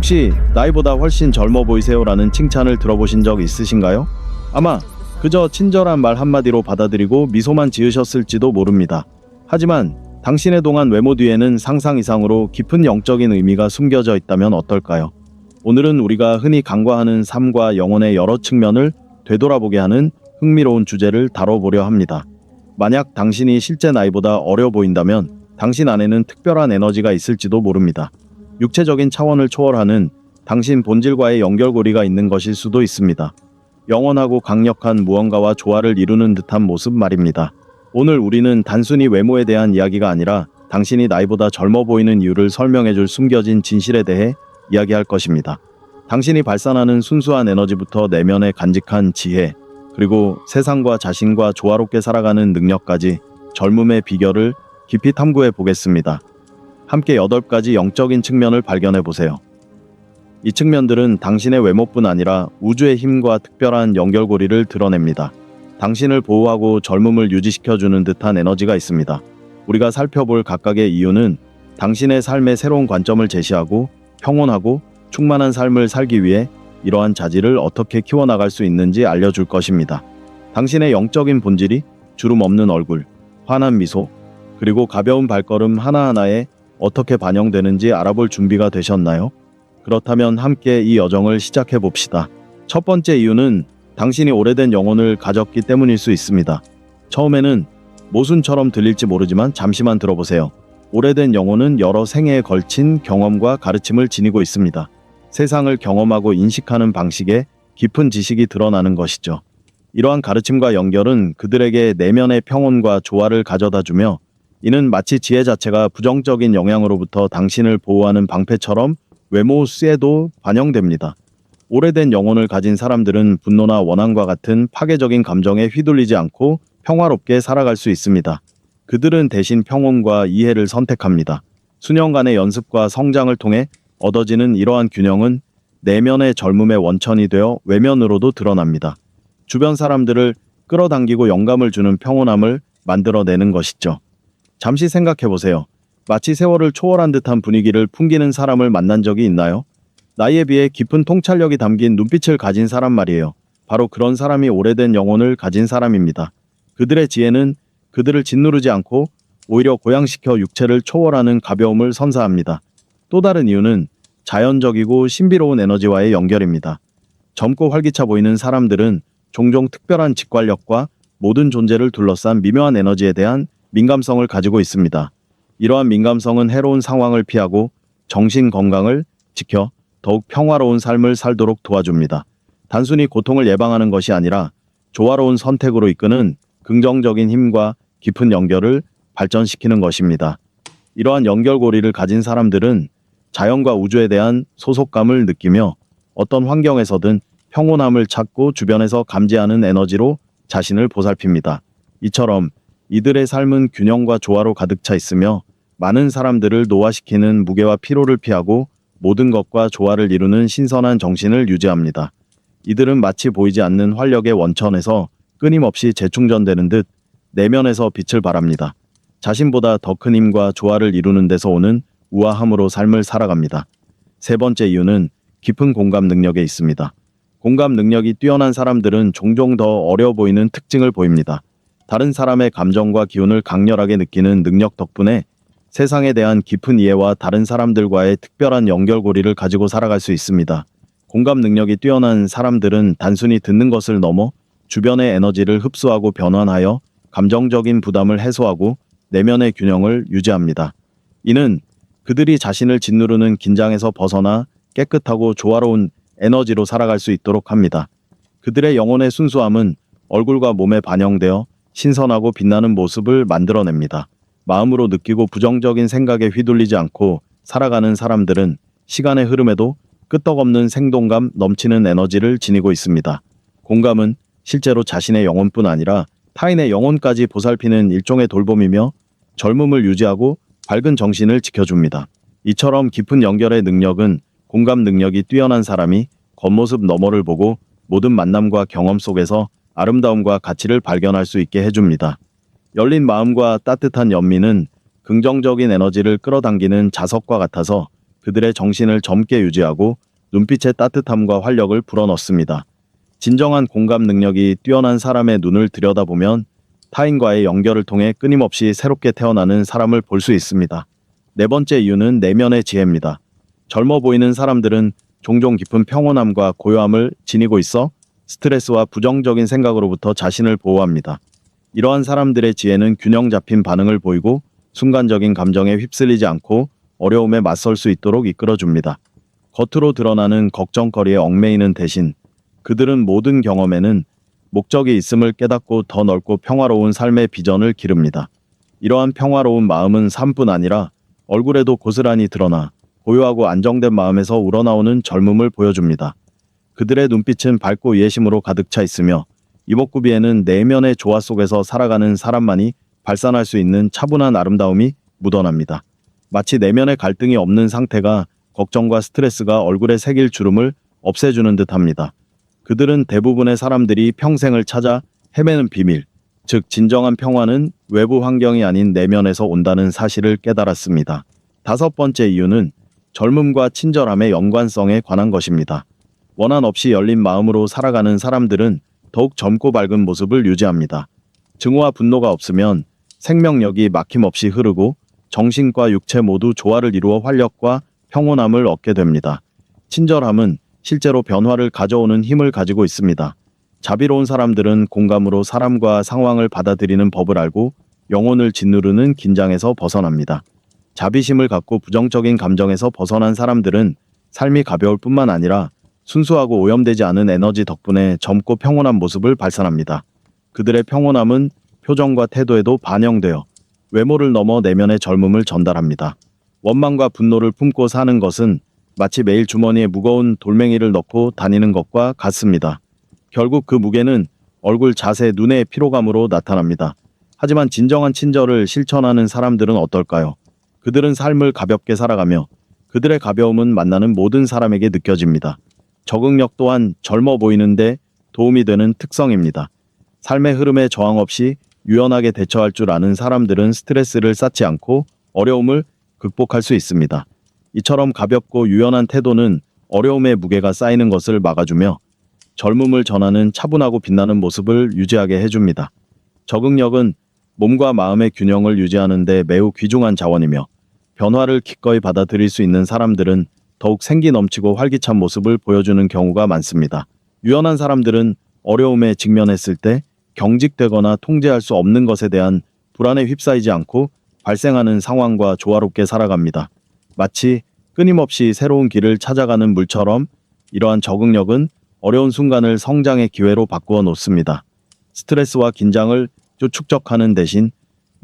혹시 나이보다 훨씬 젊어 보이세요라는 칭찬을 들어보신 적 있으신가요? 아마 그저 친절한 말 한마디로 받아들이고 미소만 지으셨을지도 모릅니다. 하지만 당신의 동안 외모 뒤에는 상상 이상으로 깊은 영적인 의미가 숨겨져 있다면 어떨까요? 오늘은 우리가 흔히 간과하는 삶과 영혼의 여러 측면을 되돌아보게 하는 흥미로운 주제를 다뤄보려 합니다. 만약 당신이 실제 나이보다 어려 보인다면 당신 안에는 특별한 에너지가 있을지도 모릅니다. 육체적인 차원을 초월하는 당신 본질과의 연결고리가 있는 것일 수도 있습니다. 영원하고 강력한 무언가와 조화를 이루는 듯한 모습 말입니다. 오늘 우리는 단순히 외모에 대한 이야기가 아니라 당신이 나이보다 젊어 보이는 이유를 설명해줄 숨겨진 진실에 대해 이야기할 것입니다. 당신이 발산하는 순수한 에너지부터 내면의 간직한 지혜, 그리고 세상과 자신과 조화롭게 살아가는 능력까지 젊음의 비결을 깊이 탐구해 보겠습니다. 함께 8가지 영적인 측면을 발견해 보세요. 이 측면들은 당신의 외모뿐 아니라 우주의 힘과 특별한 연결고리를 드러냅니다. 당신을 보호하고 젊음을 유지시켜주는 듯한 에너지가 있습니다. 우리가 살펴볼 각각의 이유는 당신의 삶에 새로운 관점을 제시하고 평온하고 충만한 삶을 살기 위해 이러한 자질을 어떻게 키워나갈 수 있는지 알려줄 것입니다. 당신의 영적인 본질이 주름 없는 얼굴, 환한 미소, 그리고 가벼운 발걸음 하나하나에 어떻게 반영되는지 알아볼 준비가 되셨나요? 그렇다면 함께 이 여정을 시작해 봅시다. 첫 번째 이유는 당신이 오래된 영혼을 가졌기 때문일 수 있습니다. 처음에는 모순처럼 들릴지 모르지만 잠시만 들어보세요. 오래된 영혼은 여러 생애에 걸친 경험과 가르침을 지니고 있습니다. 세상을 경험하고 인식하는 방식에 깊은 지식이 드러나는 것이죠. 이러한 가르침과 연결은 그들에게 내면의 평온과 조화를 가져다주며 이는 마치 지혜 자체가 부정적인 영향으로부터 당신을 보호하는 방패처럼 외모 수에도 반영됩니다. 오래된 영혼을 가진 사람들은 분노나 원한과 같은 파괴적인 감정에 휘둘리지 않고 평화롭게 살아갈 수 있습니다. 그들은 대신 평온과 이해를 선택합니다. 수년간의 연습과 성장을 통해 얻어지는 이러한 균형은 내면의 젊음의 원천이 되어 외면으로도 드러납니다. 주변 사람들을 끌어당기고 영감을 주는 평온함을 만들어내는 것이죠. 잠시 생각해보세요. 마치 세월을 초월한 듯한 분위기를 풍기는 사람을 만난 적이 있나요? 나이에 비해 깊은 통찰력이 담긴 눈빛을 가진 사람 말이에요. 바로 그런 사람이 오래된 영혼을 가진 사람입니다. 그들의 지혜는 그들을 짓누르지 않고 오히려 고양시켜 육체를 초월하는 가벼움을 선사합니다. 또 다른 이유는 자연적이고 신비로운 에너지와의 연결입니다. 젊고 활기차 보이는 사람들은 종종 특별한 직관력과 모든 존재를 둘러싼 미묘한 에너지에 대한 민감성을 가지고 있습니다. 이러한 민감성은 해로운 상황을 피하고 정신 건강을 지켜 더욱 평화로운 삶을 살도록 도와줍니다. 단순히 고통을 예방하는 것이 아니라 조화로운 선택으로 이끄는 긍정적인 힘과 깊은 연결을 발전시키는 것입니다. 이러한 연결고리를 가진 사람들은 자연과 우주에 대한 소속감을 느끼며 어떤 환경에서든 평온함을 찾고 주변에서 감지하는 에너지로 자신을 보살핍니다. 이처럼 이들의 삶은 균형과 조화로 가득 차 있으며 많은 사람들을 노화시키는 무게와 피로를 피하고 모든 것과 조화를 이루는 신선한 정신을 유지합니다. 이들은 마치 보이지 않는 활력의 원천에서 끊임없이 재충전되는 듯 내면에서 빛을 발합니다. 자신보다 더 큰 힘과 조화를 이루는 데서 오는 우아함으로 삶을 살아갑니다. 세 번째 이유는 깊은 공감 능력에 있습니다. 공감 능력이 뛰어난 사람들은 종종 더 어려 보이는 특징을 보입니다. 다른 사람의 감정과 기운을 강렬하게 느끼는 능력 덕분에 세상에 대한 깊은 이해와 다른 사람들과의 특별한 연결고리를 가지고 살아갈 수 있습니다. 공감 능력이 뛰어난 사람들은 단순히 듣는 것을 넘어 주변의 에너지를 흡수하고 변환하여 감정적인 부담을 해소하고 내면의 균형을 유지합니다. 이는 그들이 자신을 짓누르는 긴장에서 벗어나 깨끗하고 조화로운 에너지로 살아갈 수 있도록 합니다. 그들의 영혼의 순수함은 얼굴과 몸에 반영되어 신선하고 빛나는 모습을 만들어냅니다. 마음으로 느끼고 부정적인 생각에 휘둘리지 않고 살아가는 사람들은 시간의 흐름에도 끄떡없는 생동감 넘치는 에너지를 지니고 있습니다. 공감은 실제로 자신의 영혼뿐 아니라 타인의 영혼까지 보살피는 일종의 돌봄이며 젊음을 유지하고 밝은 정신을 지켜줍니다. 이처럼 깊은 연결의 능력은 공감 능력이 뛰어난 사람이 겉모습 너머를 보고 모든 만남과 경험 속에서 아름다움과 가치를 발견할 수 있게 해줍니다. 열린 마음과 따뜻한 연민은 긍정적인 에너지를 끌어당기는 자석과 같아서 그들의 정신을 젊게 유지하고 눈빛의 따뜻함과 활력을 불어넣습니다. 진정한 공감 능력이 뛰어난 사람의 눈을 들여다보면 타인과의 연결을 통해 끊임없이 새롭게 태어나는 사람을 볼 수 있습니다. 네 번째 이유는 내면의 지혜입니다. 젊어 보이는 사람들은 종종 깊은 평온함과 고요함을 지니고 있어 스트레스와 부정적인 생각으로부터 자신을 보호합니다. 이러한 사람들의 지혜는 균형 잡힌 반응을 보이고 순간적인 감정에 휩쓸리지 않고 어려움에 맞설 수 있도록 이끌어줍니다. 겉으로 드러나는 걱정거리에 얽매이는 대신 그들은 모든 경험에는 목적이 있음을 깨닫고 더 넓고 평화로운 삶의 비전을 기릅니다. 이러한 평화로운 마음은 삶뿐 아니라 얼굴에도 고스란히 드러나 고요하고 안정된 마음에서 우러나오는 젊음을 보여줍니다. 그들의 눈빛은 밝고 예심으로 가득 차 있으며 이목구비에는 내면의 조화 속에서 살아가는 사람만이 발산할 수 있는 차분한 아름다움이 묻어납니다. 마치 내면의 갈등이 없는 상태가 걱정과 스트레스가 얼굴에 새길 주름을 없애주는 듯합니다. 그들은 대부분의 사람들이 평생을 찾아 헤매는 비밀, 즉 진정한 평화는 외부 환경이 아닌 내면에서 온다는 사실을 깨달았습니다. 다섯 번째 이유는 젊음과 친절함의 연관성에 관한 것입니다. 원한 없이 열린 마음으로 살아가는 사람들은 더욱 젊고 밝은 모습을 유지합니다. 증오와 분노가 없으면 생명력이 막힘없이 흐르고 정신과 육체 모두 조화를 이루어 활력과 평온함을 얻게 됩니다. 친절함은 실제로 변화를 가져오는 힘을 가지고 있습니다. 자비로운 사람들은 공감으로 사람과 상황을 받아들이는 법을 알고 영혼을 짓누르는 긴장에서 벗어납니다. 자비심을 갖고 부정적인 감정에서 벗어난 사람들은 삶이 가벼울 뿐만 아니라 순수하고 오염되지 않은 에너지 덕분에 젊고 평온한 모습을 발산합니다. 그들의 평온함은 표정과 태도에도 반영되어 외모를 넘어 내면의 젊음을 전달합니다. 원망과 분노를 품고 사는 것은 마치 매일 주머니에 무거운 돌멩이를 넣고 다니는 것과 같습니다. 결국 그 무게는 얼굴, 자세, 눈의 피로감으로 나타납니다. 하지만 진정한 친절을 실천하는 사람들은 어떨까요? 그들은 삶을 가볍게 살아가며 그들의 가벼움은 만나는 모든 사람에게 느껴집니다. 적응력 또한 젊어 보이는데 도움이 되는 특성입니다. 삶의 흐름에 저항 없이 유연하게 대처할 줄 아는 사람들은 스트레스를 쌓지 않고 어려움을 극복할 수 있습니다. 이처럼 가볍고 유연한 태도는 어려움의 무게가 쌓이는 것을 막아주며 젊음을 전하는 차분하고 빛나는 모습을 유지하게 해줍니다. 적응력은 몸과 마음의 균형을 유지하는 데 매우 귀중한 자원이며 변화를 기꺼이 받아들일 수 있는 사람들은 더욱 생기 넘치고 활기찬 모습을 보여주는 경우가 많습니다. 유연한 사람들은 어려움에 직면했을 때 경직되거나 통제할 수 없는 것에 대한 불안에 휩싸이지 않고 발생하는 상황과 조화롭게 살아갑니다. 마치 끊임없이 새로운 길을 찾아가는 물처럼 이러한 적응력은 어려운 순간을 성장의 기회로 바꾸어 놓습니다. 스트레스와 긴장을 축적하는 대신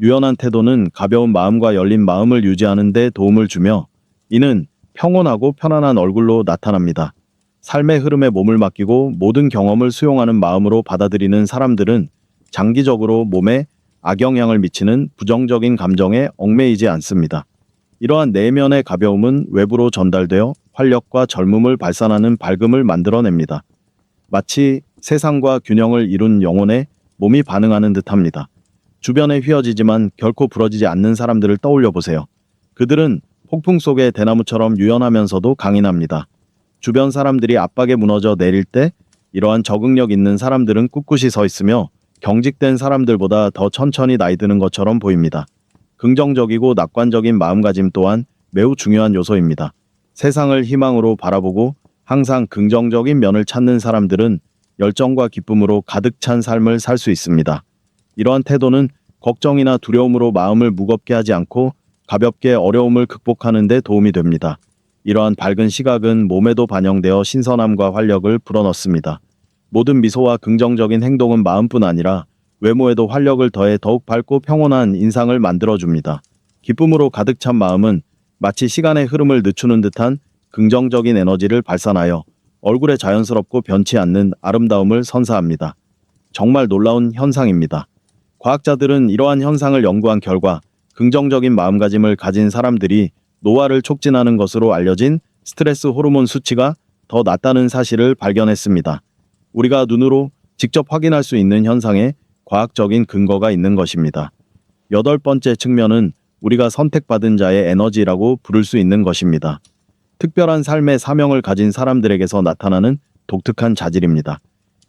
유연한 태도는 가벼운 마음과 열린 마음을 유지하는 데 도움을 주며 이는 평온하고 편안한 얼굴로 나타납니다. 삶의 흐름에 몸을 맡기고 모든 경험을 수용하는 마음으로 받아들이는 사람들은 장기적으로 몸에 악영향을 미치는 부정적인 감정에 얽매이지 않습니다. 이러한 내면의 가벼움은 외부로 전달되어 활력과 젊음을 발산하는 밝음을 만들어냅니다. 마치 세상과 균형을 이룬 영혼에 몸이 반응하는 듯합니다. 주변에 휘어지지만 결코 부러지지 않는 사람들을 떠올려 보세요. 그들은 폭풍 속의 대나무처럼 유연하면서도 강인합니다. 주변 사람들이 압박에 무너져 내릴 때 이러한 적응력 있는 사람들은 꿋꿋이 서 있으며 경직된 사람들보다 더 천천히 나이 드는 것처럼 보입니다. 긍정적이고 낙관적인 마음가짐 또한 매우 중요한 요소입니다. 세상을 희망으로 바라보고 항상 긍정적인 면을 찾는 사람들은 열정과 기쁨으로 가득 찬 삶을 살 수 있습니다. 이러한 태도는 걱정이나 두려움으로 마음을 무겁게 하지 않고 가볍게 어려움을 극복하는 데 도움이 됩니다. 이러한 밝은 시각은 몸에도 반영되어 신선함과 활력을 불어넣습니다. 모든 미소와 긍정적인 행동은 마음뿐 아니라 외모에도 활력을 더해 더욱 밝고 평온한 인상을 만들어줍니다. 기쁨으로 가득 찬 마음은 마치 시간의 흐름을 늦추는 듯한 긍정적인 에너지를 발산하여 얼굴에 자연스럽고 변치 않는 아름다움을 선사합니다. 정말 놀라운 현상입니다. 과학자들은 이러한 현상을 연구한 결과 긍정적인 마음가짐을 가진 사람들이 노화를 촉진하는 것으로 알려진 스트레스 호르몬 수치가 더 낮다는 사실을 발견했습니다. 우리가 눈으로 직접 확인할 수 있는 현상에 과학적인 근거가 있는 것입니다. 여덟 번째 측면은 우리가 선택받은 자의 에너지라고 부를 수 있는 것입니다. 특별한 삶의 사명을 가진 사람들에게서 나타나는 독특한 자질입니다.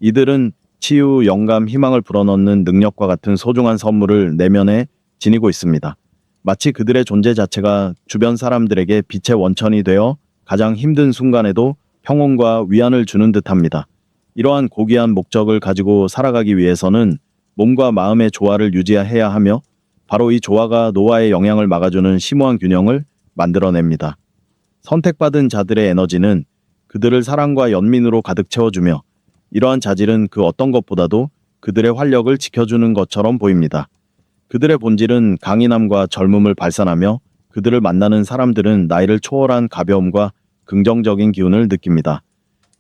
이들은 치유, 영감, 희망을 불어넣는 능력과 같은 소중한 선물을 내면에 지니고 있습니다. 마치 그들의 존재 자체가 주변 사람들에게 빛의 원천이 되어 가장 힘든 순간에도 평온과 위안을 주는 듯합니다. 이러한 고귀한 목적을 가지고 살아가기 위해서는 몸과 마음의 조화를 유지해야 하며 바로 이 조화가 노화의 영향을 막아주는 심오한 균형을 만들어냅니다. 선택받은 자들의 에너지는 그들을 사랑과 연민으로 가득 채워주며 이러한 자질은 그 어떤 것보다도 그들의 활력을 지켜주는 것처럼 보입니다. 그들의 본질은 강인함과 젊음을 발산하며 그들을 만나는 사람들은 나이를 초월한 가벼움과 긍정적인 기운을 느낍니다.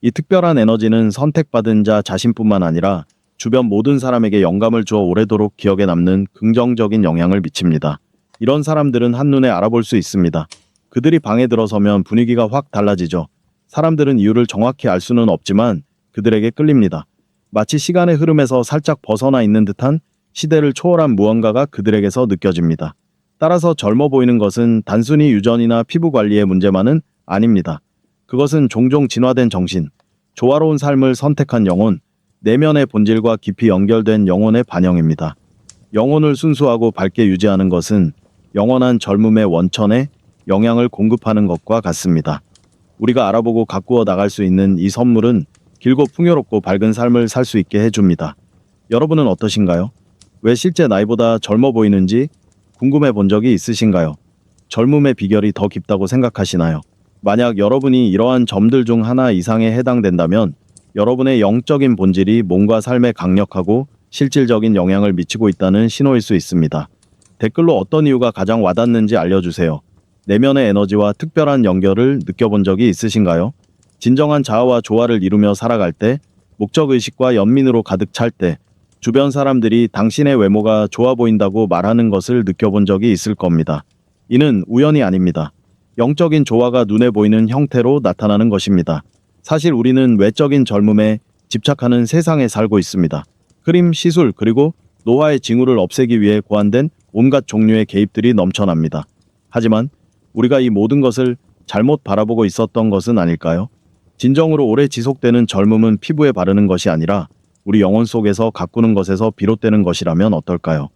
이 특별한 에너지는 선택받은 자 자신뿐만 아니라 주변 모든 사람에게 영감을 주어 오래도록 기억에 남는 긍정적인 영향을 미칩니다. 이런 사람들은 한눈에 알아볼 수 있습니다. 그들이 방에 들어서면 분위기가 확 달라지죠. 사람들은 이유를 정확히 알 수는 없지만 그들에게 끌립니다. 마치 시간의 흐름에서 살짝 벗어나 있는 듯한 시대를 초월한 무언가가 그들에게서 느껴집니다. 따라서 젊어 보이는 것은 단순히 유전이나 피부 관리의 문제만은 아닙니다. 그것은 종종 진화된 정신, 조화로운 삶을 선택한 영혼, 내면의 본질과 깊이 연결된 영혼의 반영입니다. 영혼을 순수하고 밝게 유지하는 것은 영원한 젊음의 원천에 영향을 공급하는 것과 같습니다. 우리가 알아보고 가꾸어 나갈 수 있는 이 선물은 길고 풍요롭고 밝은 삶을 살 수 있게 해줍니다. 여러분은 어떠신가요? 왜 실제 나이보다 젊어 보이는지 궁금해 본 적이 있으신가요? 젊음의 비결이 더 깊다고 생각하시나요? 만약 여러분이 이러한 점들 중 하나 이상에 해당된다면 여러분의 영적인 본질이 몸과 삶에 강력하고 실질적인 영향을 미치고 있다는 신호일 수 있습니다. 댓글로 어떤 이유가 가장 와닿는지 알려주세요. 내면의 에너지와 특별한 연결을 느껴본 적이 있으신가요? 진정한 자아와 조화를 이루며 살아갈 때, 목적의식과 연민으로 가득 찰 때, 주변 사람들이 당신의 외모가 좋아 보인다고 말하는 것을 느껴본 적이 있을 겁니다. 이는 우연이 아닙니다. 영적인 조화가 눈에 보이는 형태로 나타나는 것입니다. 사실 우리는 외적인 젊음에 집착하는 세상에 살고 있습니다. 크림, 시술, 그리고 노화의 징후를 없애기 위해 고안된 온갖 종류의 개입들이 넘쳐납니다. 하지만 우리가 이 모든 것을 잘못 바라보고 있었던 것은 아닐까요? 진정으로 오래 지속되는 젊음은 피부에 바르는 것이 아니라 우리 영혼 속에서 가꾸는 것에서 비롯되는 것이라면 어떨까요?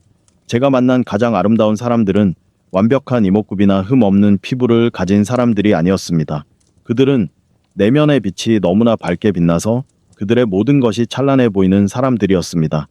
제가 만난 가장 아름다운 사람들은 완벽한 이목구비나 흠 없는 피부를 가진 사람들이 아니었습니다. 그들은 내면의 빛이 너무나 밝게 빛나서 그들의 모든 것이 찬란해 보이는 사람들이었습니다.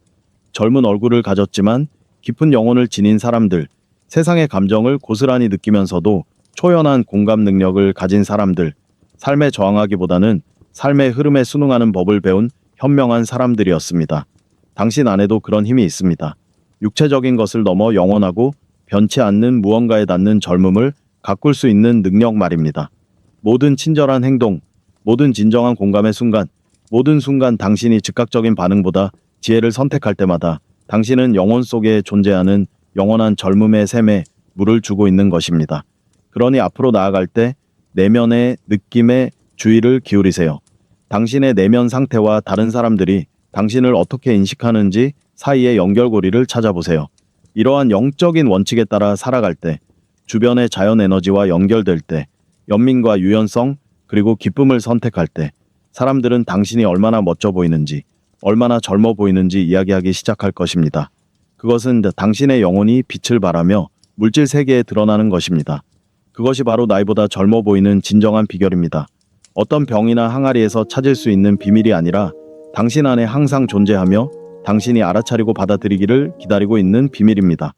젊은 얼굴을 가졌지만 깊은 영혼을 지닌 사람들, 세상의 감정을 고스란히 느끼면서도 초연한 공감 능력을 가진 사람들, 삶에 저항하기보다는 삶의 흐름에 순응하는 법을 배운 현명한 사람들이었습니다. 당신 안에도 그런 힘이 있습니다. 육체적인 것을 넘어 영원하고 변치 않는 무언가에 닿는 젊음을 가꿀 수 있는 능력 말입니다. 모든 친절한 행동, 모든 진정한 공감의 순간, 모든 순간 당신이 즉각적인 반응보다 지혜를 선택할 때마다 당신은 영혼 속에 존재하는 영원한 젊음의 샘에 물을 주고 있는 것입니다. 그러니 앞으로 나아갈 때 내면의 느낌에 주의를 기울이세요. 당신의 내면 상태와 다른 사람들이 당신을 어떻게 인식하는지 사이의 연결고리를 찾아보세요. 이러한 영적인 원칙에 따라 살아갈 때, 주변의 자연 에너지와 연결될 때, 연민과 유연성, 그리고 기쁨을 선택할 때, 사람들은 당신이 얼마나 멋져 보이는지, 얼마나 젊어 보이는지 이야기하기 시작할 것입니다. 그것은 당신의 영혼이 빛을 발하며 물질 세계에 드러나는 것입니다. 그것이 바로 나이보다 젊어 보이는 진정한 비결입니다. 어떤 병이나 항아리에서 찾을 수 있는 비밀이 아니라 당신 안에 항상 존재하며 당신이 알아차리고 받아들이기를 기다리고 있는 비밀입니다.